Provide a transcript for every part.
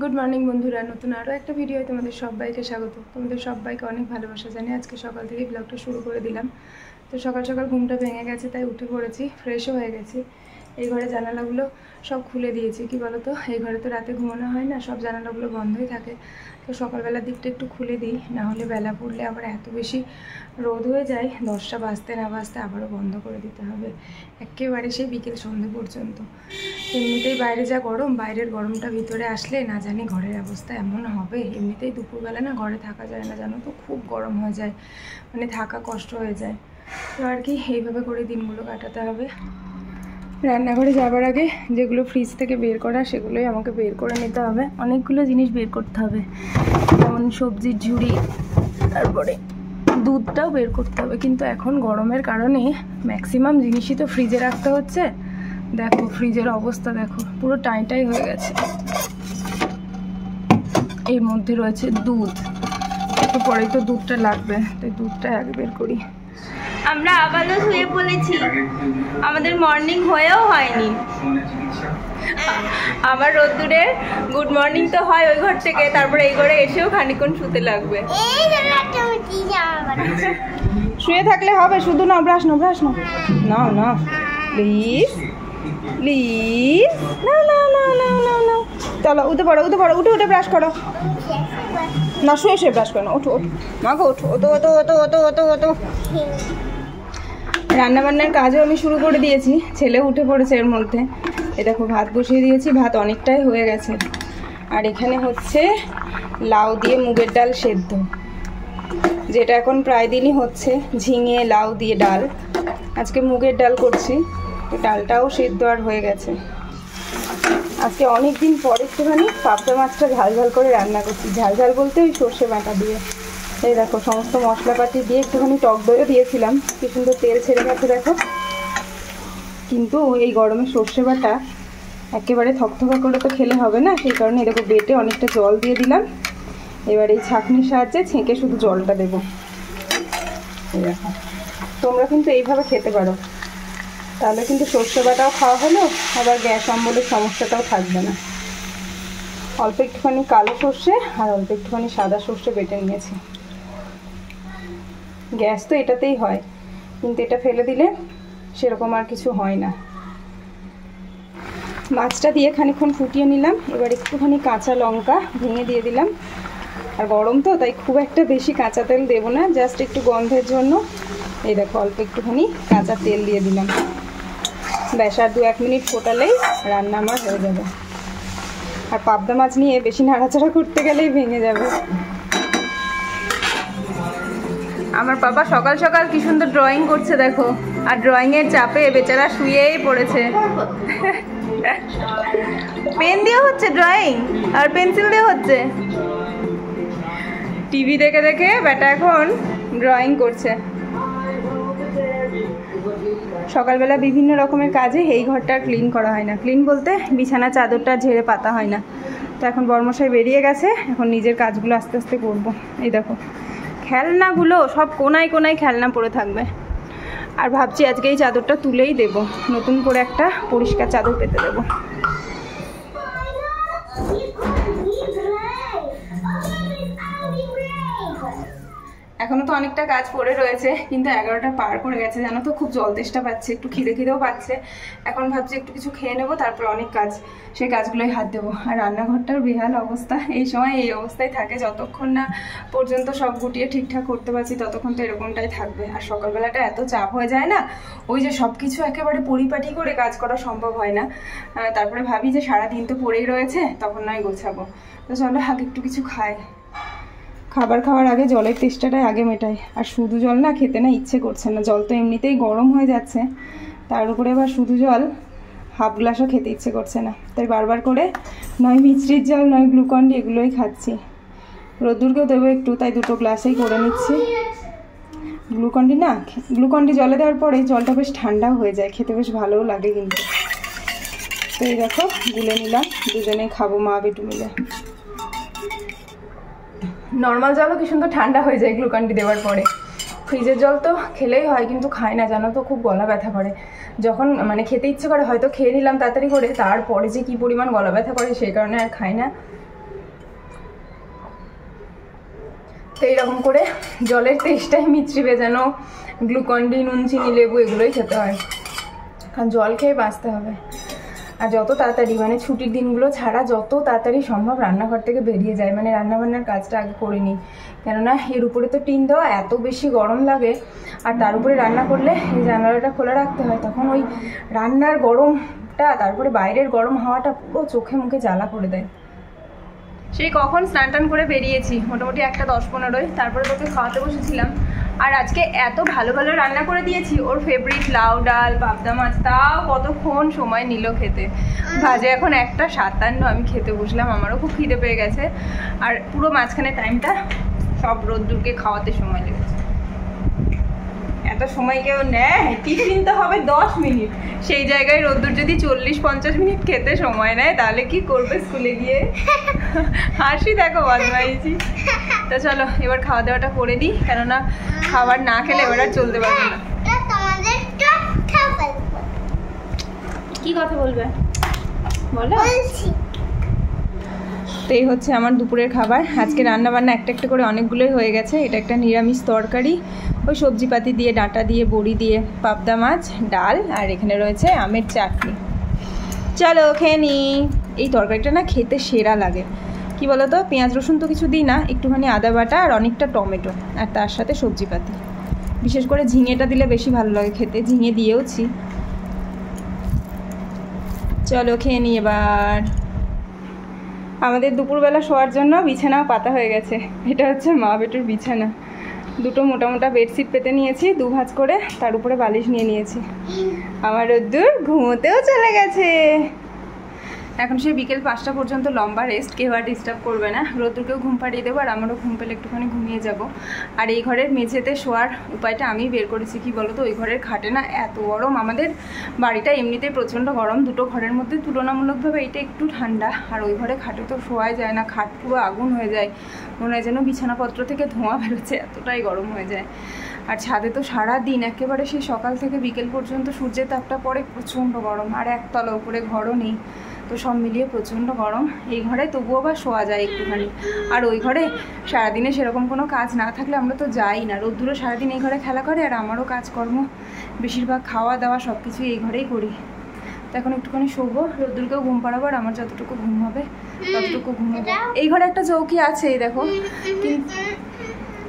Good morning बंधुरा नतून आरो एक भिडियो तुम्हारे सबाइके स्वागत। तुम्हारे सबाइके अनेक भालोबासा जानिए आज के सकाल थेके ब्लगटा शुरू करे दिलाम। तो सकाल सकाल घुमटा भेंगे गेছে তাই उठे पड़ेছি, फ्रेशও হয়ে গেছি। এই ঘরে জানালাগুলো সব খুলে দিয়েছি। কি বলো তো, এই ঘরে তো রাতে ঘুমানো হয় না, সব জানালাগুলো বন্ধই থাকে। তো সকালবেলার দিকটা একটু খুলে দিই, না হলে বেলা পড়লে আবার এত বেশি রোদ হয়ে যায়, 10টা বাজতে না বাজতে আবারও বন্ধ করে দিতে হবে, একেবারে সেই বিকেল সন্ধ্যে পর্যন্ত। এমনিতেই বাইরে যা গরম, বাইরের গরমটা ভিতরে আসলে না জানি ঘরের অবস্থা এমন হবে। এমনিতেই দুপুরবেলা না ঘরে থাকা যায় না, জানো তো, খুব গরম হয়ে যায়, মানে থাকা কষ্ট হয়ে যায়। তো আর কি এইভাবে করে দিনগুলো কাটাতে হবে। রান্নাঘরে যাবার আগে যেগুলো ফ্রিজ থেকে বের করা সেগুলোই আমাকে বের করে নিতে হবে। অনেকগুলো জিনিস বের করতে হবে, যেমন সবজির ঝুড়ি, তারপরে দুধটাও বের করতে হবে। কিন্তু এখন গরমের কারণে ম্যাক্সিমাম জিনিসই তো ফ্রিজে রাখতে হচ্ছে। দেখো ফ্রিজের অবস্থা দেখো, পুরো টাইটাই হয়ে গেছে। এর মধ্যে রয়েছে দুধ, একটু পরেই তো দুধটা লাগবে, তাই দুধটা আগে বের করি। আমরা আবারও শুয়ে পড়েছি, আমাদের মর্নিং হয়েও হয়নি। আমার রোদ্দুরের গুড মর্নিং তো হয় ওই ঘর থেকে, তারপরে এই ঘরে এসেও খানিকক্ষণ শুতে লাগবে। শুয়ে থাকলে হবে, শুধু না ব্রাশ না, ব্রাশ না, না না প্লিজ প্লিজ, না না না না না না, চলো উঠে পড়ো, উঠে পড়ো, উঠে উঠে ব্রাশ করো। না শুয়ে শুয়ে ব্রাশ করো না, ওঠো ওঠো মাগো, ওঠো ওঠো ওঠো ওঠো ওঠো ওঠো ওঠো। রান্নাবান্নার কাজও আমি শুরু করে দিয়েছি, ছেলে উঠে পড়েছে এর মধ্যে। এ দেখো ভাত বসিয়ে দিয়েছি, ভাত অনেকটাই হয়ে গেছে। আর এখানে হচ্ছে লাউ দিয়ে মুগের ডাল সেদ্ধ, যেটা এখন প্রায় দিনই হচ্ছে, ঝিঙে লাউ দিয়ে ডাল। আজকে মুগের ডাল করছি, তো ডালটাও সেদ্ধ আর হয়ে গেছে। আজকে অনেক দিন পর একটুখানি পাবদা মাছটা ঝাল ঝাল করে রান্না করছি। ঝাল ঝাল বলতে ওই সর্ষে বাটা দিয়ে। এই দেখো সমস্ত মশলাপাতি দিয়ে একটুখানি টক দইও দিয়েছিলাম, কি সুন্দর তেল ছেড়ে গেছে দেখো। কিন্তু এই গরমে সর্ষে বাটা একেবারে থকথকা করে তো খেলে হবে না, সেই কারণে দেখো বেটে অনেকটা জল দিয়ে দিলাম। এবার এই ছাঁকনির সাহায্যে ছেঁকে শুধু জলটা দেবো। এই দেখো, তোমরা কিন্তু এইভাবে খেতে পারো, তাহলে কিন্তু সর্ষে বাটাও খাওয়া হলো, আবার গ্যাস অম্বলের সমস্যাটাও থাকবে না। অল্প একটুখানি কালো সর্ষে আর অল্প একটুখানি সাদা সর্ষে বেটে নিয়েছি। গ্যাস তো এটাতেই হয়, কিন্তু এটা ফেলে দিলে সেরকম আর কিছু হয় না। মাছটা দিয়ে খানিকক্ষণ ফুটিয়ে নিলাম। এবার একটুখানি কাঁচা লঙ্কা ভেঙে দিয়ে দিলাম। আর গরম তো, তাই খুব একটা বেশি কাঁচা তেল দেবো না, জাস্ট একটু গন্ধের জন্য। এই দেখো অল্প একটুখানি কাঁচা তেল দিয়ে দিলাম। ব্যাস আর 2-1 মিনিট ফোটালেই রান্না আমার হয়ে যাবে। আর পাবদা মাছ নিয়ে বেশি নাড়াচাড়া করতে গেলেই ভেঙে যাবে। আমার বাবা সকাল সকাল কি সুন্দর ড্রয়িং করছে দেখো, আর ড্রয়িংয়ের চাপে বেচারা শুয়েই পড়েছে। পেন দিয়ে হচ্ছে ড্রয়িং আর পেন্সিল দিয়ে হচ্ছে। টিভি দেখে দেখে বেটা এখন ড্রয়িং করছে। সকালবেলা বিভিন্ন রকমের কাজে এই ঘরটা ক্লিন করা হয় না। ক্লিন বলতে বিছানা চাদরটা ঝেড়ে পাতা হয় না। তো এখন বর্মশাই বেরিয়ে গেছে, এখন নিজের কাজগুলো আস্তে আস্তে করবো। এই দেখো খেলনাগুলো সব কোনায় কোনায় খেলনা পড়ে থাকবে। আর ভাবছি আজকে এই চাদরটা তুলেই দেব, নতুন করে একটা পরিষ্কার চাদর পেতে দেবো। এখনো তো অনেকটা কাজ পড়ে রয়েছে, কিন্তু 11টা পার করে গেছে জানো তো। খুব জল তেষ্টা পাচ্ছে, একটু খিদে খিদেও পাচ্ছে। এখন ভাবছি একটু কিছু খেয়ে নেবো, তারপর অনেক কাজ, সেই কাজগুলোই হাত দেবো। আর রান্নাঘরটার বেহাল অবস্থা, এই সময় এই অবস্থায় থাকে। যতক্ষণ না পর্যন্ত সব গুটিয়ে ঠিকঠাক করতে পারছি ততক্ষণ তো এরকমটাই থাকবে। আর সকালবেলাটা এত চাপ হয়ে যায় না, ওই যে সব কিছু একেবারে পরিপাটি করে কাজ করা সম্ভব হয় না। তারপরে ভাবি যে সারাদিন তো পড়েই রয়েছে, তখন নয় গোছাবো। তো চলো আগে একটু কিছু খাই। খাবার খাওয়ার আগে জলের তেষ্টাটাই আগে মেটাই। আর শুধু জল না খেতে না ইচ্ছে করছে না, জল তো এমনিতেই গরম হয়ে যাচ্ছে, তার উপরে আবার শুধু জল হাফ গ্লাসও খেতে ইচ্ছে করছে না। তাই বারবার করে নয় মিষ্টির জল নয় গ্লুকন্ডি এগুলোই খাচ্ছি। রোদ্দুরকেও দেবো একটু, তাই 2টো গ্লাসেই করে নিচ্ছি। গ্লুকন্ডি না, গ্লুকন্ডি জলে দেওয়ার পরে জলটা বেশ ঠান্ডাও হয়ে যায়, খেতে বেশ ভালোও লাগে কিন্তু। তো এই দেখো গুলে নিলাম, দুজনেই খাবো মা বেটু মিলে। নর্মাল জলও কি সুন্দর ঠান্ডা হয়ে যায় গ্লুকন্ডি দেওয়ার পরে। ফ্রিজের জল তো খেলেই হয়, কিন্তু খাই না জানো তো, খুব গলা ব্যথা করে। যখন মানে খেতে ইচ্ছে করে হয়তো খেয়ে নিলাম তাড়াতাড়ি করে, তারপরে যে কি পরিমাণ গলা ব্যথা করে সেই কারণে আর খাই না। তো এইরকম করে জলের তেষ্টায় মিছরি ভেজানো, গ্লুকন্ডি, নুন, চিনি, লেবু এগুলোই খেতে হয়, কারণ জল খেয়ে বাঁচতে হবে। আর যত তাড়াতাড়ি মানে ছুটির দিনগুলো ছাড়া যত তাড়াতাড়ি সম্ভব রান্নাঘর থেকে বেরিয়ে যায়, মানে রান্নাবান্নার কাজটা আগে করে নিই, কেননা এর উপরে তো টিন দেওয়া, এত বেশি গরম লাগে। আর তার উপরে রান্না করলে এই জানালাটা খোলা রাখতে হয়, তখন ওই রান্নার গরমটা তারপরে বাইরের গরম হাওয়াটা পুরো চোখে মুখে জ্বালা করে দেয়। সেই কখন স্নান টান করে বেরিয়েছি, মোটামুটি 1:10-15, তারপরে তোকে খাওয়াতে বসেছিলাম। আর আজকে এত ভালো ভালো রান্না করে দিয়েছি, ওর ফেভারিট লাউ ডাল, পাবদা মাছ, তাও কতক্ষণ সময় নিল খেতে। বাজে এখন 1:57, আমি খেতে বসলাম, আমারও খুব খিদে পেয়ে গেছে। আর পুরো মাঝখানে টাইমটা সব রোদ্দুরকে খাওয়াতে সময় লেগেছে। এত সময় কেউ নেয়? টিফিন তো হবে 10 মিনিট, সেই জায়গায় রোদ্দুর যদি 40-50 মিনিট খেতে সময় নেয়, তাহলে কি করবে স্কুলে গিয়ে? হাসি দেখো, বদমাইশি। তো চলো এবার খাওয়া দাওয়াটা করে দিই, কেননা খাবার না খেলে এবার আর চলতে পারবে না। কি কথা বলবে বলো? তো এই হচ্ছে আমার দুপুরের খাবার। আজকে রান্না বান্না একটা একটা করে অনেকগুলোই হয়ে গেছে। এটা একটা নিরামিষ তরকারি, ওই সবজিপাতি দিয়ে, ডাঁটা দিয়ে, বড়ি দিয়ে, পাবদা মাছ, ডাল, আর এখানে রয়েছে আমের চাটনি। চলো খেয়ে নি। এই তরকারিটা না খেতে সেরা লাগে, কি বলো তো, পেঁয়াজ রসুন তো কিছু দিই না, একটুখানি আদা বাটা আর অনেকটা টমেটো, আর তার সাথে সবজিপাতি, বিশেষ করে ঝিঙেটা দিলে বেশি ভালো লাগে খেতে, ঝিঙে দিয়েওছি। চলো খেয়ে নি এবার। আমাদের দুপুরবেলা শোয়ার জন্য বিছানাও পাতা হয়ে গেছে। এটা হচ্ছে মা বেটুর বিছানা, দুটো মোটা মোটা বেডশিট পেতে নিয়েছি 2 ভাঁজ করে, তার উপরে বালিশ নিয়ে নিয়েছি। আমার রোদ্দুর ঘুমোতেও চলে গেছে। এখন সে বিকেল 5টা পর্যন্ত লম্বা রেস্ট, কেউ আর ডিস্টার্ব করবে না। রোদ্দুরকেও ঘুম পাড়িয়ে দেবো, আর আমারও ঘুম পেলে একটুখানি ঘুমিয়ে যাব। আর এই ঘরের মেঝেতে শোয়ার উপায়টা আমি বের করেছি, কি বলো তো, ওই ঘরের খাটে না এত গরম, আমাদের বাড়িটা এমনিতেই প্রচণ্ড গরম, দুটো ঘরের মধ্যে তুলনামূলকভাবে এটা একটু ঠান্ডা, আর ওই ঘরে খাটে তো শোয়াই যায় না, খাট পুরো আগুন হয়ে যায়, মনে হয় যেন বিছানাপত্র থেকে ধোঁয়া বেরোচ্ছে, এতটাই গরম হয়ে যায়। আর ছাদে তো সারা দিন একেবারে সেই সকাল থেকে বিকেল পর্যন্ত সূর্যের তাপটা পড়ে, প্রচণ্ড গরম। আর একতলা উপরে ঘরও নেই, তো সব মিলিয়ে প্রচণ্ড গরম। এই ঘরে তবুও বা শোয়া যায় একটুখানি, আর ওই ঘরে সারাদিনে সেরকম কোনো কাজ না থাকলে আমরা তো যাই না। রোদ্দুরও সারাদিন এই ঘরে খেলা করে, আর আমারও কাজকর্ম বেশিরভাগ খাওয়া দাওয়া সব কিছু এই ঘরেই করি। তো এখন একটুখানি শোবো, রোদ্দুরকেও ঘুম পাড়াবো, আর আমার যতটুকু ঘুম হবে ততটুকু ঘুমাবো। এই ঘরে একটা চৌকি আছে, এই দেখো,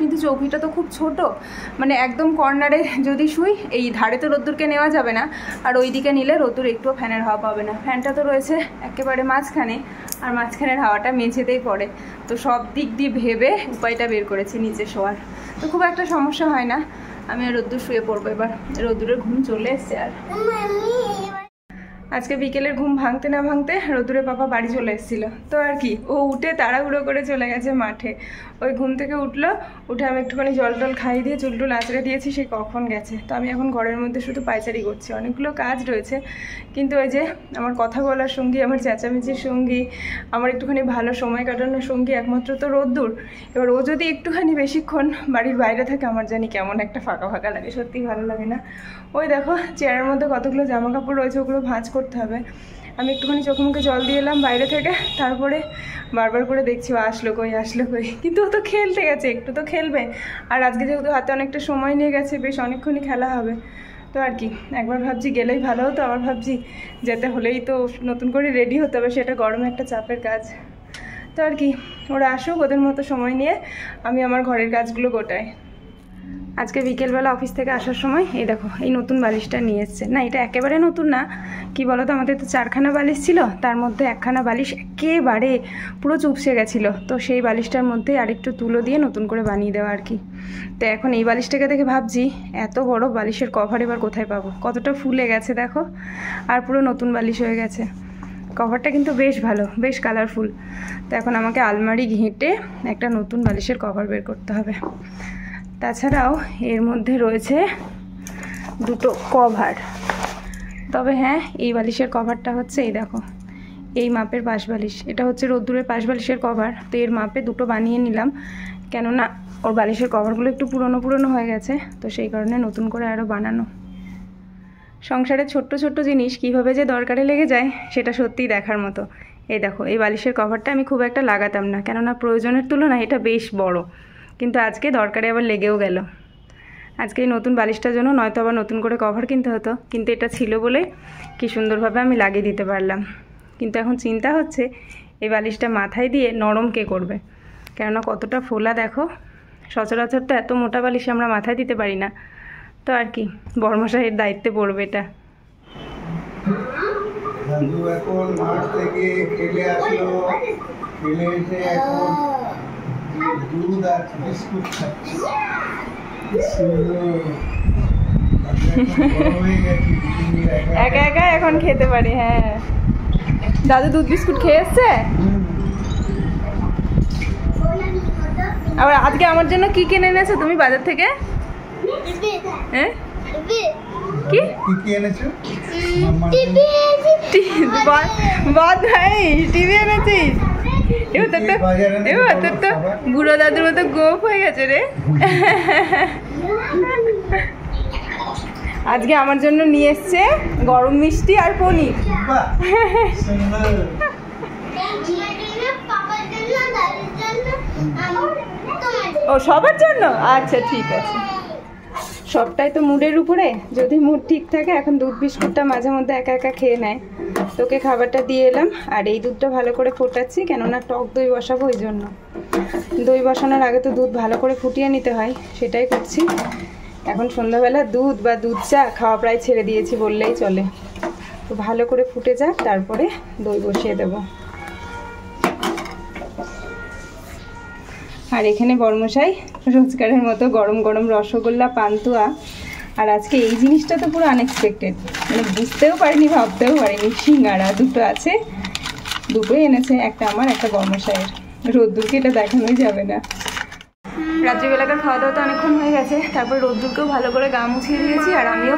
কিন্তু চৌকিটা তো খুব ছোট, মানে একদম কর্নারে যদি শুই, এই ধারে তো রোদ্দুরকে নেওয়া যাবে না, আর ওই দিকে নিলে রোদ্দুর একটুও ফ্যানের হাওয়া পাবে না। ফ্যানটা তো রয়েছে একেবারে মাঝখানে, আর মাঝখানের হাওয়াটা মেঝেতেই পড়ে। তো সব দিক দিয়ে ভেবে উপায়টা বের করেছি নিচে শোয়ার, তো খুব একটা সমস্যা হয় না। আমি আর রোদ্দুর শুয়ে পড়বো এবার, রোদ্দুরের ঘুম চলে এসছে। আর আজকে বিকেলের ঘুম ভাঙতে না ভাঙতে রোদ্দুরের পাপা বাড়ি চলে এসেছিলো, তো আর কি, ও উঠে তাড়াহুড়ো করে চলে গেছে মাঠে। ওই ঘুম থেকে উঠলো, উঠে আমি একটুখানি জল টল খাইয়ে দিয়ে চুল টুল আঁচড়ে দিয়েছি, সে কখন গেছে। তো আমি এখন ঘরের মধ্যে শুধু পায়চারি করছি, অনেকগুলো কাজ রয়েছে, কিন্তু ওই যে আমার কথা বলার সঙ্গী, আমার চেঁচামেচির সঙ্গী, আমার একটুখানি ভালো সময় কাটানোর সঙ্গী একমাত্র তো রোদ্দুর। এবার ও যদি একটুখানি বেশিক্ষণ বাড়ির বাইরে থাকে, আমার জানি কেমন একটা ফাঁকা ফাঁকা লাগে, সত্যিই ভালো লাগে না। ওই দেখো চেয়ারের মধ্যে কতগুলো জামা কাপড় রয়েছে, ওগুলো ভাঁজ করতে হবে। আমি একটুখানি চোখ মুখে জল দিয়ে এলাম বাইরে থেকে, তারপরে বারবার করে দেখছি ও আসলো কই, আসলো কই, কিন্তু ও তো খেলতে গেছে, একটু তো খেলবে। আর আজকে যেহেতু হাতে অনেকটা সময় নিয়ে গেছে, বেশ অনেকক্ষণই খেলা হবে। তো আর কি, একবার ভাবছি গেলেই ভালো হতো, আবার ভাবছি যেতে হলেই তো নতুন করে রেডি হতে হবে, সেটা গরমে একটা চাপের কাজ। তো আর কি, ওরা আসুক, ওদের মতো সময় নিয়ে আমি আমার ঘরের কাজগুলো গোটাই। আজকে বিকেলবেলা অফিস থেকে আসার সময় এই দেখো, এই নতুন বালিশটা নিয়ে এসছে। না, এটা একেবারে নতুন না, কি বলো তো, আমাদের তো 4খানা বালিশ ছিল, তার মধ্যে 1খানা বালিশ একেবারে পুরো চুপসে গেছিলো, তো সেই বালিশটার মধ্যে আরেকটু তুলো দিয়ে নতুন করে বানিয়ে দেওয়া আর কি। তো এখন এই বালিশটাকে দেখে ভাবছি, এত বড় বালিশের কভার এবার কোথায় পাবো, কতটা ফুলে গেছে দেখো, আর পুরো নতুন বালিশ হয়ে গেছে। কভারটা কিন্তু বেশ ভালো, বেশ কালারফুল। তো এখন আমাকে আলমারি ঘেঁটে একটা নতুন বালিশের কভার বের করতে হবে। তাছাড়াও এর মধ্যে রয়েছে 2টো কভার। তবে হ্যাঁ, এই বালিশের কভারটা হচ্ছে এই দেখো, এই মাপের পাশ বালিশ, এটা হচ্ছে রোদ্দুরের পাশ বালিশের কভার। তো এর মাপে 2টো বানিয়ে নিলাম, কেননা ওর বালিশের কভারগুলো একটু পুরনো পুরনো হয়ে গেছে, তো সেই কারণে নতুন করে আরও বানানো। সংসারে ছোট্ট ছোট্ট জিনিস কীভাবে যে দরকারে লেগে যায়, সেটা সত্যিই দেখার মতো। এই দেখো, এই বালিশের কভারটা আমি খুব একটা লাগাতাম না, কেননা প্রয়োজনের তুলনায় এটা বেশ বড়, কিন্তু আজকে দরকারে আবার লেগেও গেল। আজকে এই নতুন বালিশটার জন্য নয়তো আবার নতুন করে কভার কিনতে হতো, কিন্তু এটা ছিল বলে কি সুন্দরভাবে আমি লাগিয়ে দিতে পারলাম। কিন্তু এখন চিন্তা হচ্ছে এই বালিশটা মাথায় দিয়ে নরম কে করবে, কেননা কতটা ফোলা দেখো। সচরাচর তো এত মোটা বালিশ আমরা মাথায় দিতে পারি না, তো আর কি বড়মশাইয়ের দায়িত্বে পড়বে এটা। দাদু এখন মাঠ থেকে খেলে আসলো, খেলে এসে এখন দুধ আর বিস্কুট খাচ্ছে। একা একা এখন খেতে পারি। হ্যাঁ, দাদু দুধ বিস্কুট খেয়ে এসছে। আবার আজকে আমার জন্য কি কিনে এনেছো তুমি বাজার থেকে? হ্যাঁ, কি কি এনেছো? টিভি এনেছিস? এবার তো বুড়ো দাদুর মতো গোপ হয়ে গেছে রে। আজকে আমার জন্য নিয়ে এসছে গরম মিষ্টি আর পনির। ও সবার জন্য? আচ্ছা ঠিক আছে, সবটাই তো মুডের উপরে। যদি মুড ঠিক থাকে, এখন দুধ বিস্কুটটা মাঝে মধ্যে একা একা খেয়ে নেয়, তোকে খাবারটা দিয়ে এলাম। আর এই দুধটা ভালো করে ফোটাচ্ছি, কেননা টক দই বসাবো, ওই জন্য। দই বসানোর আগে তো দুধ ভালো করে ফুটিয়ে নিতে হয়, সেটাই করছি। এখন সন্ধ্যাবেলা দুধ বা দুধ চা খাওয়া প্রায় ছেড়ে দিয়েছি বললেই চলে। তো ভালো করে ফুটে যাক, তারপরে দই বসিয়ে দেব। আর এখানে বড়মশাই রোজগারের মতো গরম গরম রসগোল্লা, পান্তুয়া। আর আজকে এই জিনিসটা তো পুরো আনএক্সপেক্টেড, মানে বুঝতেও পারিনি, ভাবতেও পারিনি। সিঙ্গারা দুটো আছে, দুটোই এনেছে, একটা আমার একটা বড়মশাইয়ের। রোদ্দুরকে এটা দেখানোই যাবে না। রাত্রিবেলাকার খাওয়া দাওয়া তো অনেকক্ষণ হয়ে গেছে, তারপর রোদ্দুরকেও ভালো করে গা মুছিয়ে দিয়েছি, আর আমিও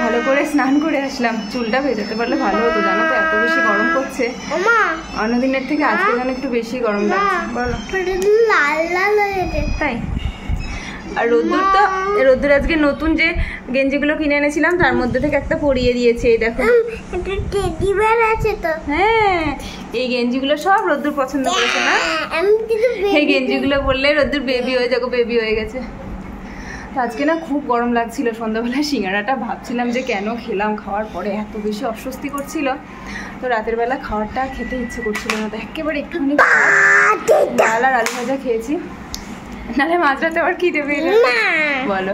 ভালো করে স্নান করে আসলাম। চুলটা ভেজাতে পারলে ভালো হতো, জানো তো এত বেশি গরম করছে। অন্যদিনের থেকে আজকে যেন একটু বেশি গরম লাগছে। বলো, তাই? আর রোদ্দুর আজকে নতুন যে গেঞ্জিগুলো কিনে এনেছিলাম তার মধ্যে থেকে একটা পরিয়ে দিয়েছে, এই দেখো। হ্যাঁ, এই গেঞ্জিগুলো সব রোদ্দুর পছন্দ করেছে না? এই গেঞ্জিগুলো বললে রোদ্দুর বেবি হয়ে যাবো, বেবি হয়ে গেছে। আজকে না খুব গরম লাগছিল। সন্ধ্যাবেলায় সিঙ্গারাটা ভাবছিলাম যে কেন খেলাম, খাওয়ার পরে এত বেশি অস্বস্তি করছিল। তো রাতের বেলা খাওয়ারটা খেতে ইচ্ছে করছিল না, তো একেবারে একটুখানি ডাল আর আলু ভাজা খেয়েছি। নাহলে মাঝরাতে আবার কি দেবে বলো।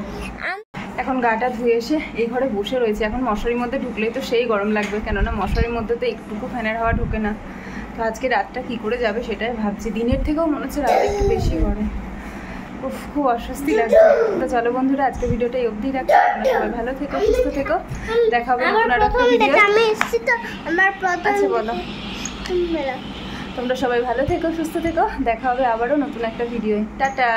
এখন গাটা ধুয়ে এসে এই ঘরে বসে রয়েছে। এখন মশারির মধ্যে ঢুকলেই তো সেই গরম লাগবে, কেননা মশারির মধ্যে তো একটুকু ফ্যানের হাওয়া ঢোকে না। তো আজকে রাতটা কি করে যাবে সেটাই ভাবছি। দিনের থেকেও মনে হচ্ছে রাতে একটু বেশি গরম। খুব অস্বস্তি লাগছে। তো চলো বন্ধুরা, আজকে ভিডিওটা এই অবধি রাখছি। সবাই ভালো থেকো, সুস্থ থেকো। দেখা হবে নতুন আর একটা ভিডিও। আচ্ছা বলো। তোমরা সবাই ভালো থেকো, সুস্থ থেকো। দেখা হবে আবারও নতুন একটা ভিডিও। টাটা।